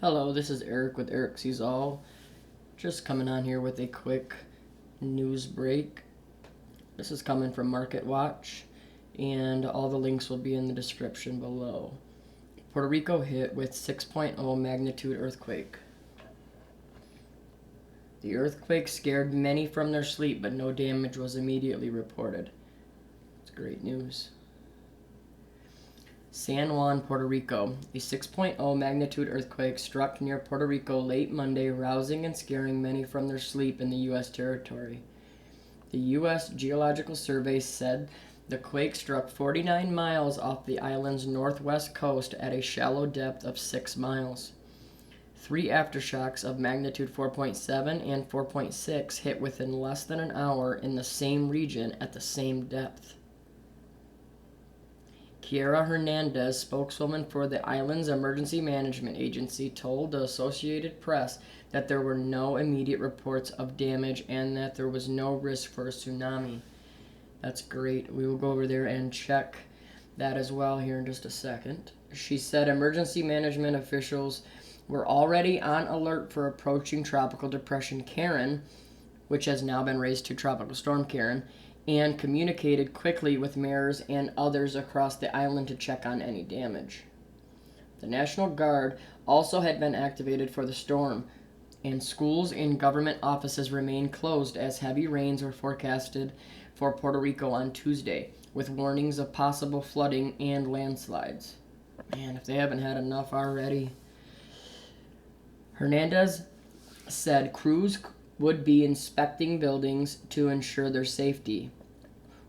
Hello, this is Eric with Eric Sees All. Just coming on here with a quick news break. This is coming from Market Watch, and all the links will be in the description below. Puerto Rico hit with 6.0 magnitude earthquake. The earthquake scared many from their sleep, but no damage was immediately reported. It's great news. San Juan, Puerto Rico. A 6.0 magnitude earthquake struck near Puerto Rico late Monday, rousing and scaring many from their sleep in the U.S. territory. The U.S. Geological Survey said the quake struck 49 miles off the island's northwest coast at a shallow depth of 6 miles. 3 aftershocks of magnitude 4.7 and 4.6 hit within less than an hour in the same region at the same depth. Kiera Hernandez, spokeswoman for the island's emergency management agency, told the Associated Press that there were no immediate reports of damage and that there was no risk for a tsunami. That's great. We will go over there and check that as well here in just a second. She said emergency management officials were already on alert for approaching Tropical Depression Karen, which has now been raised to Tropical Storm Karen, and communicated quickly with mayors and others across the island to check on any damage. The National Guard also had been activated for the storm, and schools and government offices remained closed as heavy rains were forecasted for Puerto Rico on Tuesday, with warnings of possible flooding and landslides. Man, if they haven't had enough already. Hernandez said crews would be inspecting buildings to ensure their safety.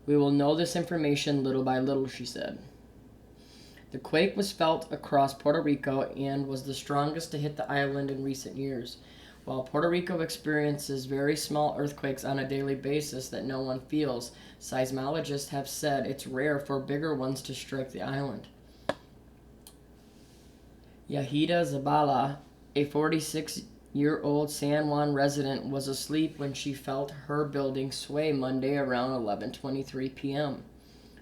We will know this information little by little, she said. The quake was felt across Puerto Rico and was the strongest to hit the island in recent years. While Puerto Rico experiences very small earthquakes on a daily basis that no one feels, seismologists have said it's rare for bigger ones to strike the island. Yahida Zabala, a 46-year-old San Juan resident, was asleep when she felt her building sway Monday around 11:23 p.m.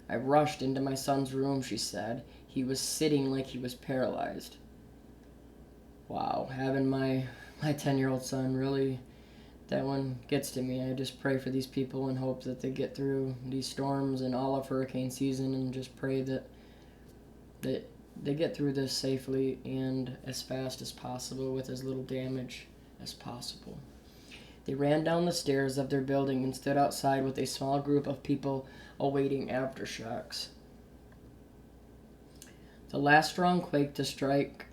I rushed into my son's room, she said. He was sitting like he was paralyzed. Wow, having my 10-year-old son, really, that one gets to me. I just pray for these people and hope that they get through these storms and all of hurricane season, and just pray that they get through this safely and as fast as possible with as little damage as possible. They ran down the stairs of their building and stood outside with a small group of people awaiting aftershocks. The last strong quake to strike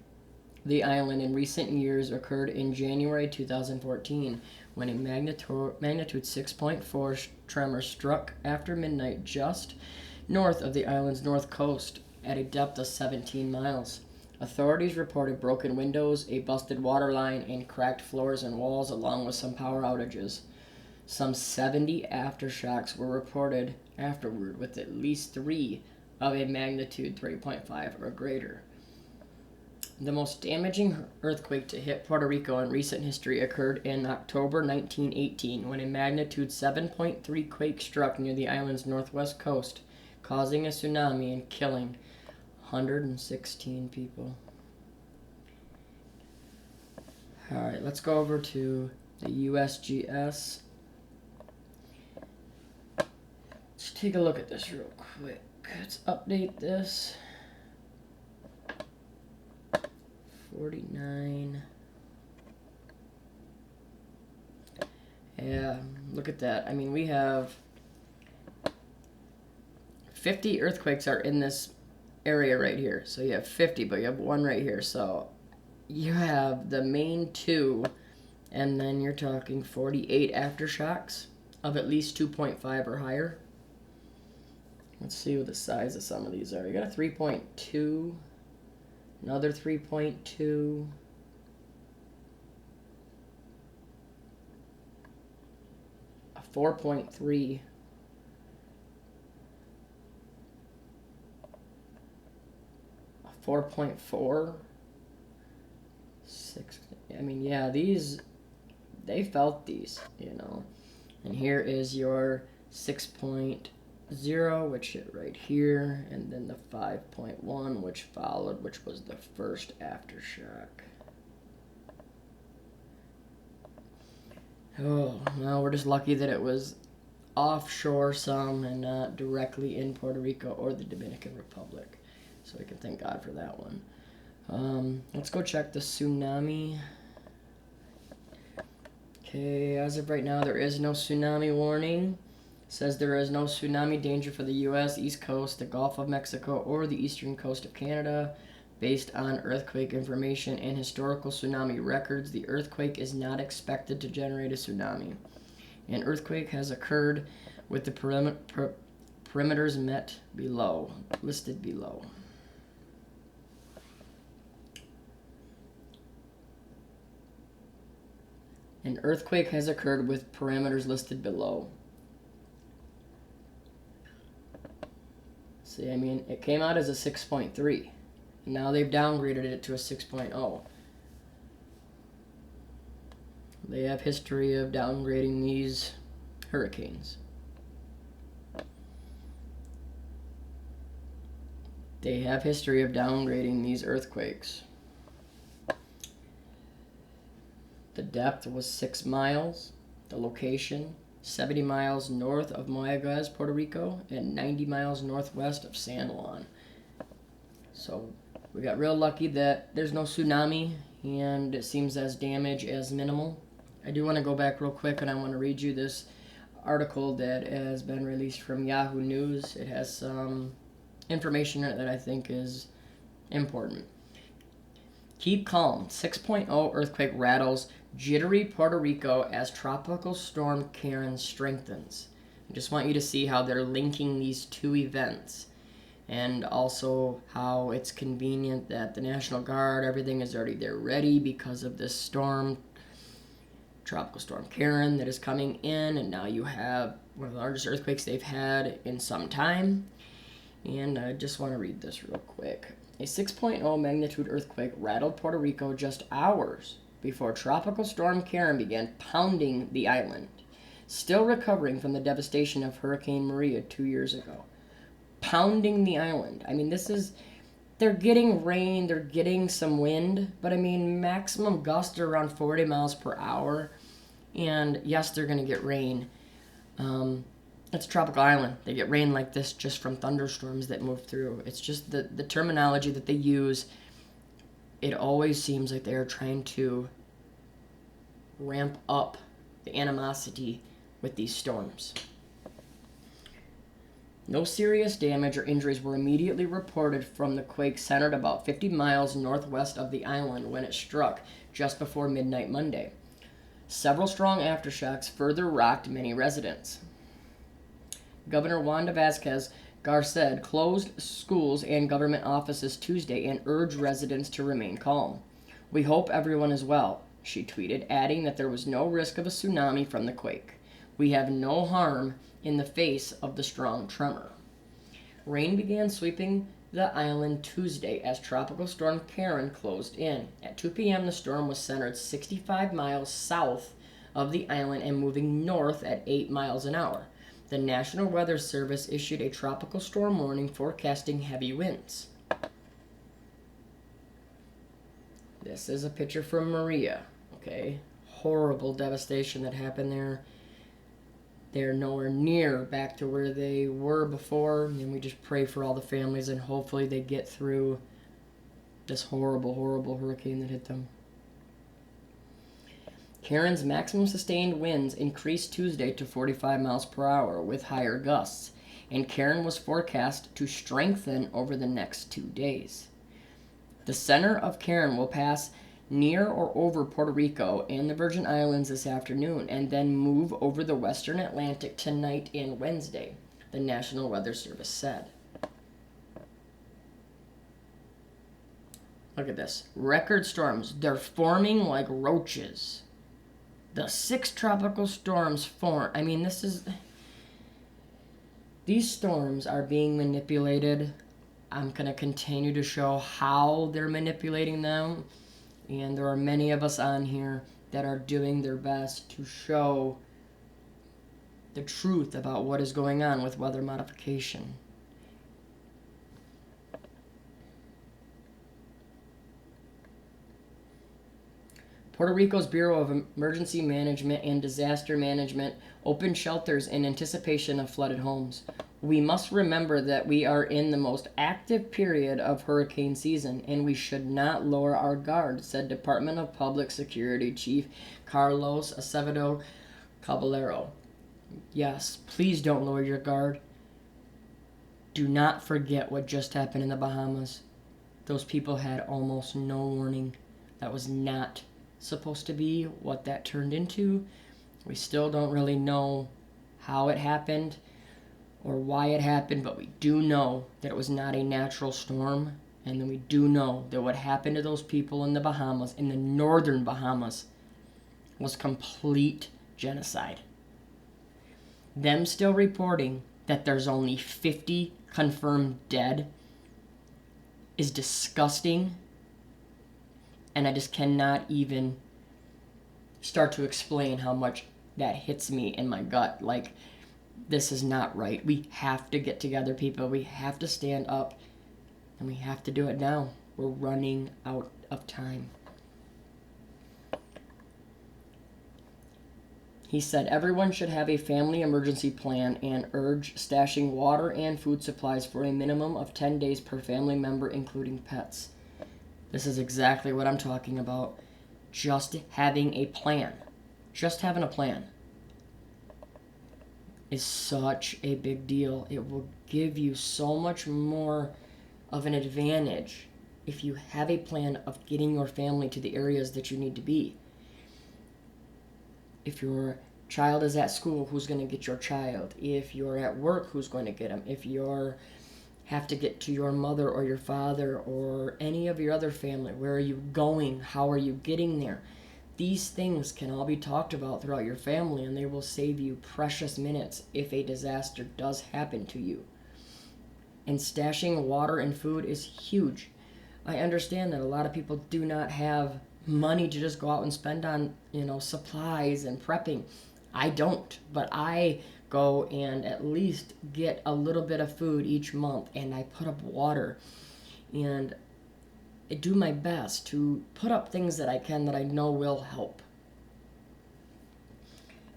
the island in recent years occurred in January 2014, when a magnitude 6.4 tremor struck after midnight just north of the island's north coast at a depth of 17 miles. Authorities reported broken windows, a busted water line, and cracked floors and walls, along with some power outages. Some 70 aftershocks were reported afterward, with at least 3 of a magnitude 3.5 or greater. The most damaging earthquake to hit Puerto Rico in recent history occurred in October 1918, when a magnitude 7.3 quake struck near the island's northwest coast, causing a tsunami and killing 116 people. Alright, let's go over to the USGS. Let's take a look at this real quick. Let's update this. 49. Yeah, look at that. I mean, we have 50 earthquakes are in this area right here. So you have 50, but you have one right here. So you have the main 2, and then you're talking 48 aftershocks of at least 2.5 or higher. Let's see what the size of some of these are. You got a 3.2, another 3.2, a 4.3, a 4.4, 6. I mean, yeah, they felt these, you know. And here is your 6.0, which is right here, and then the 5.1, which followed, which was the first aftershock. Oh, well, we're just lucky that it was offshore some and not directly in Puerto Rico or the Dominican Republic. So we can thank God for that one. Let's go check the tsunami. Okay, as of right now, there is no tsunami warning. It says there is no tsunami danger for the U.S., East Coast, the Gulf of Mexico, or the eastern coast of Canada. Based on earthquake information and historical tsunami records, the earthquake is not expected to generate a tsunami. An earthquake has occurred with the perimeters listed below. An earthquake has occurred with parameters listed below. See, I mean, it came out as a 6.3. And now they've downgraded it to a 6.0. They have history of downgrading these hurricanes. They have history of downgrading these earthquakes. The depth was 6 miles. The location, 70 miles north of Moyaguez, Puerto Rico, and 90 miles northwest of San Juan. So we got real lucky that there's no tsunami, and it seems as damage as minimal. I do want to go back real quick, and I want to read you this article that has been released from Yahoo News. It has some information in it that I think is important. Keep calm. 6.0 earthquake rattles jittery Puerto Rico as Tropical Storm Karen strengthens. I just want you to see how they're linking these two events, and also how it's convenient that the National Guard, everything is already there ready because of this storm, Tropical Storm Karen, that is coming in, and now you have one of the largest earthquakes they've had in some time. And I just want to read this real quick. A 6.0 magnitude earthquake rattled Puerto Rico just hours before Tropical Storm Karen began pounding the island, still recovering from the devastation of Hurricane Maria 2 years ago. Pounding the island. I mean, they're getting rain, they're getting some wind, but I mean, maximum gusts are around 40 miles per hour, and yes, they're going to get rain. It's a tropical island. They get rain like this just from thunderstorms that move through. It's just the terminology that they use. It always seems like they're trying to ramp up the animosity with these storms. No serious damage or injuries were immediately reported from the quake centered about 50 miles northwest of the island when it struck just before midnight Monday. Several strong aftershocks further rocked many residents. Governor Wanda Vazquez Garced closed schools and government offices Tuesday and urged residents to remain calm. "We hope everyone is well," she tweeted, adding that there was no risk of a tsunami from the quake. "We have no harm in the face of the strong tremor." Rain began sweeping the island Tuesday as Tropical Storm Karen closed in. At 2 p.m., the storm was centered 65 miles south of the island and moving north at 8 miles an hour. The National Weather Service issued a tropical storm warning forecasting heavy winds. This is a picture from Maria. Okay, horrible devastation that happened there. They're nowhere near back to where they were before, and we just pray for all the families, and hopefully they get through this horrible, horrible hurricane that hit them. Karen's maximum sustained winds increased Tuesday to 45 miles per hour with higher gusts, and Karen was forecast to strengthen over the next 2 days. The center of Karen will pass near or over Puerto Rico and the Virgin Islands this afternoon, and then move over the western Atlantic tonight and Wednesday, the National Weather Service said. Look at this. Record storms. They're forming like roaches. The 6 tropical storms form. I mean, these storms are being manipulated. I'm going to continue to show how they're manipulating them. And there are many of us on here that are doing their best to show the truth about what is going on with weather modification. Puerto Rico's Bureau of Emergency Management and Disaster Management opened shelters in anticipation of flooded homes. We must remember that we are in the most active period of hurricane season, and we should not lower our guard, said Department of Public Security Chief Carlos Acevedo Caballero. Yes, please don't lower your guard. Do not forget what just happened in the Bahamas. Those people had almost no warning. That was not supposed to be what that turned into. We still don't really know how it happened or why it happened, but we do know that it was not a natural storm, and then we do know that what happened to those people in the Bahamas, in the northern Bahamas, was complete genocide. Them still reporting that there's only 50 confirmed dead is disgusting, and I just cannot even start to explain how much that hits me in my gut. Like, this is not right. We have to get together, people. We have to stand up, and we have to do it now. We're running out of time. He said everyone should have a family emergency plan and urged stashing water and food supplies for a minimum of 10 days per family member, including pets. This is exactly what I'm talking about. Just having a plan. Just having a plan is such a big deal. It will give you so much more of an advantage if you have a plan of getting your family to the areas that you need to be. If your child is at school, who's going to get your child? If you're at work, who's going to get them? If you have to get to your mother or your father or any of your other family, where are you going? How are you getting there? These things can all be talked about throughout your family, and they will save you precious minutes if a disaster does happen to you. And stashing water and food is huge. I understand that a lot of people do not have money to just go out and spend on, supplies and prepping. I don't, but I go and at least get a little bit of food each month, and I put up water, and I do my best to put up things that I can that I know will help.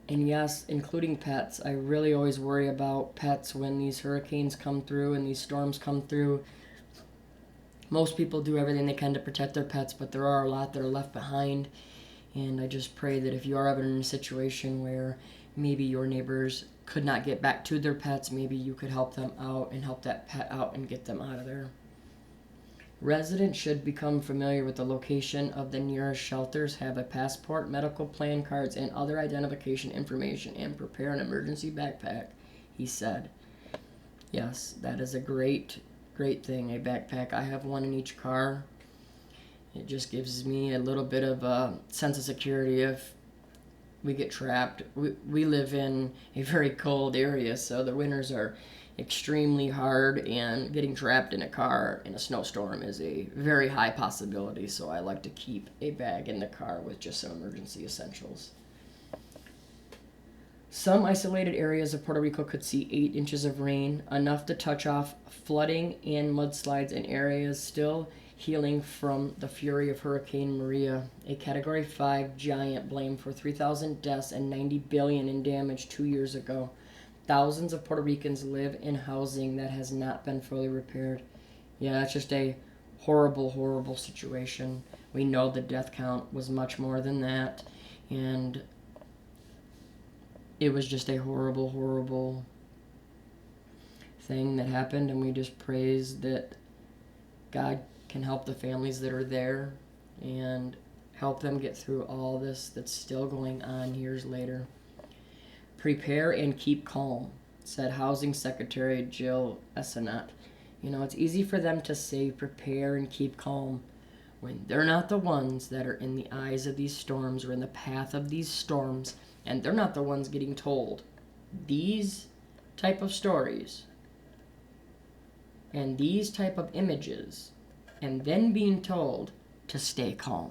And yes, including pets. I really always worry about pets when these hurricanes come through and these storms come through. Most people do everything they can to protect their pets, but there are a lot that are left behind. And I just pray that if you are ever in a situation where maybe your neighbors could not get back to their pets, maybe you could help them out and help that pet out and get them out of there. Residents should become familiar with the location of the nearest shelters, have a passport, medical plan cards, and other identification information, and prepare an emergency backpack, he said. Yes, that is a great thing, a backpack. I have one in each car. It just gives me a little bit of a sense of security if we get trapped. We live in a very cold area, so the winters are extremely hard, and getting trapped in a car in a snowstorm is a very high possibility, so I like to keep a bag in the car with just some emergency essentials. Some isolated areas of Puerto Rico could see 8 inches of rain, enough to touch off flooding and mudslides in areas still healing from the fury of Hurricane Maria, a Category 5 giant blamed for 3,000 deaths and $90 billion in damage 2 years ago. Thousands of Puerto Ricans live in housing that has not been fully repaired. Yeah, it's just a horrible, horrible situation. We know the death count was much more than that, and it was just a horrible, horrible thing that happened, and we just praise that God can help the families that are there and help them get through all this that's still going on years later. Prepare and keep calm, said Housing Secretary Jill Essenat. It's easy for them to say prepare and keep calm when they're not the ones that are in the eyes of these storms or in the path of these storms, and they're not the ones getting told these type of stories and these type of images, and then being told to stay calm.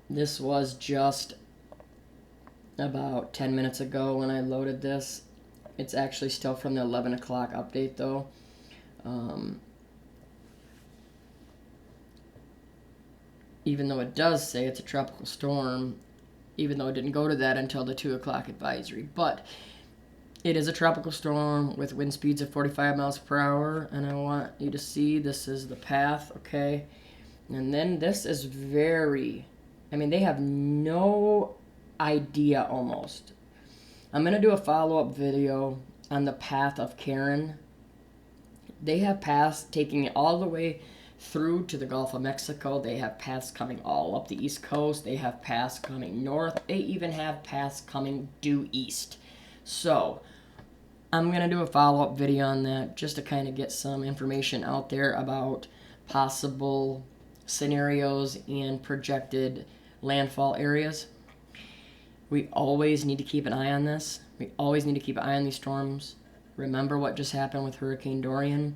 This was just about 10 minutes ago when I loaded this. It's actually still from the 11 o'clock update, though. even though it does say it's a tropical storm, even though it didn't go to that until the 2 o'clock advisory. But it is a tropical storm with wind speeds of 45 miles per hour, and I want you to see this is the path, okay? And then this is very, they have no idea almost. I'm going to do a follow-up video on the path of Karen. They have paths taking it all the way through to the Gulf of Mexico. They have paths coming all up the East Coast. They have paths coming north. They even have paths coming due east. So I'm going to do a follow-up video on that just to kind of get some information out there about possible scenarios and projected landfall areas. We always need to keep an eye on this. We always need to keep an eye on these storms. Remember what just happened with Hurricane Dorian?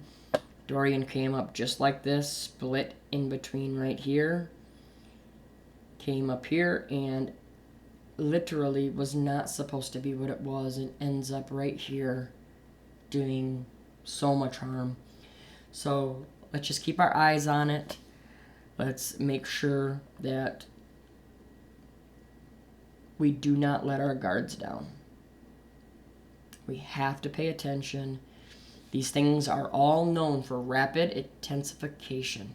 Dorian came up just like this, split in between right here, came up here, and literally was not supposed to be what it was, and ends up right here doing so much harm. So let's just keep our eyes on it. Let's make sure that we do not let our guards down. We have to pay attention. These things are all known for rapid intensification.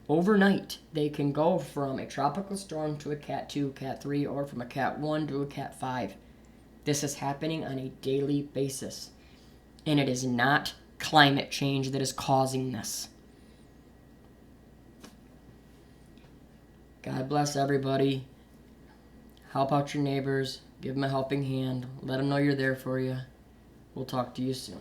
Overnight, they can go from a tropical storm to a Cat 2, Cat 3, or from a Cat 1 to a Cat 5. This is happening on a daily basis. And it is not climate change that is causing this. God bless everybody. Help out your neighbors. Give them a helping hand. Let them know you're there for you. We'll talk to you soon.